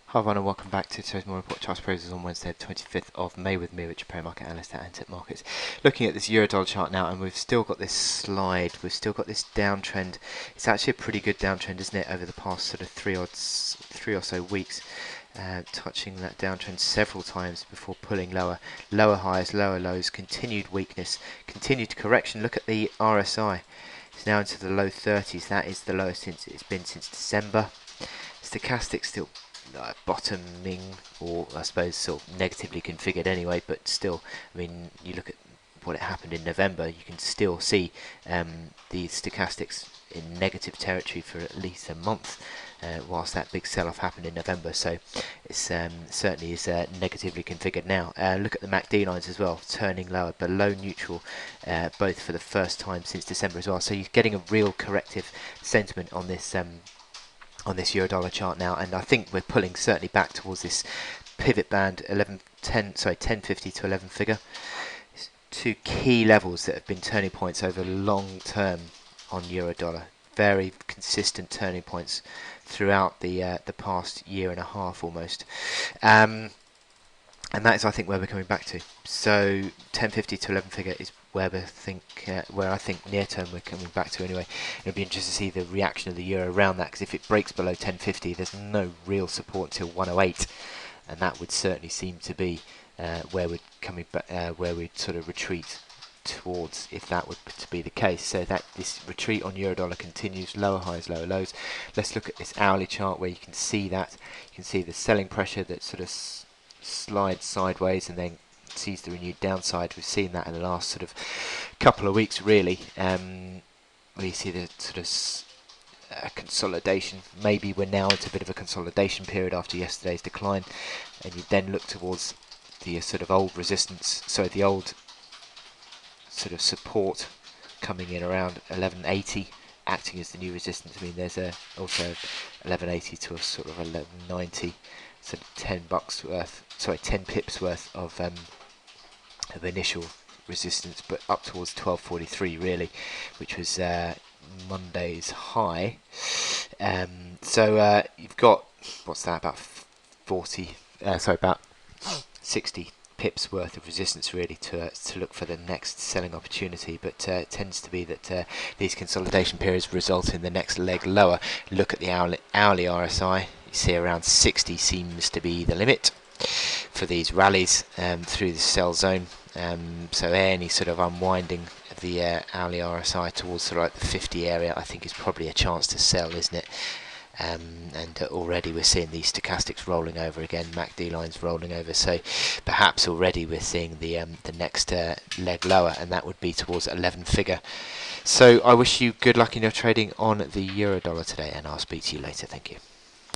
Hi everyone and welcome back to today's Morning Report. Charles Pros on Wednesday the 25th of May with me, Richard Perry, market analyst at Antec Markets. Looking at this Eurodollar chart now, and we've still got this slide, we've still got this downtrend. It's actually a pretty good downtrend, isn't it, over the past sort of three or so weeks. Touching that downtrend several times before pulling lower. Lower highs, lower lows, continued weakness, continued correction. Look at the RSI. It's now into the low 30s. That is the lowest it's been since December. Stochastic still bottoming, or I suppose sort of negatively configured anyway, but still, I mean, you look at what it happened in November, you can still see the stochastics in negative territory for at least a month, whilst that big sell-off happened in November. So it's certainly is negatively configured now. Look at the MACD lines as well, turning lower, below neutral, both for the first time since December as well. So you're getting a real corrective sentiment on this Eurodollar chart now, and I think we're pulling certainly back towards this pivot band 1050 to 11 figure. It's two key levels that have been turning points over long term on Eurodollar. Very consistent turning points throughout the past year and a half almost. And that is, I think, where we're coming back to. So 1050 to 11 figure is where I think near term we're coming back to anyway. It'll be interesting to see the reaction of the euro around that, because if it breaks below 1050, there's no real support until 108, and that would certainly seem to be where we're coming back, where we'd sort of retreat towards, if that were to be the case. So that this retreat on Eurodollar continues, lower highs, lower lows. Let's look at this hourly chart where you can see that. You can see the selling pressure that sort of slides sideways and then sees the renewed downside. We've seen that in the last sort of couple of weeks, really. We see the sort of consolidation. Maybe we're now into a bit of a consolidation period after yesterday's decline, and you then look towards the sort of old resistance, so the old sort of support coming in around 1180, acting as the new resistance. I mean, there's also 1180 to a sort of 1190. So 10 pips worth of initial resistance, but up towards 1243 really, which was Monday's high. So you've got, what's that, about about 60 pips worth of resistance really to look for the next selling opportunity, but it tends to be that these consolidation periods result in the next leg lower. Look at the hourly RSI. See around 60 seems to be the limit for these rallies through the sell zone. So any sort of unwinding of the hourly RSI towards sort of like the 50 area, I think is probably a chance to sell, isn't it? And already we're seeing these stochastics rolling over again, MACD lines rolling over. So perhaps already we're seeing the next leg lower, and that would be towards 11 figure. So I wish you good luck in your trading on the Eurodollar today, and I'll speak to you later. Thank you.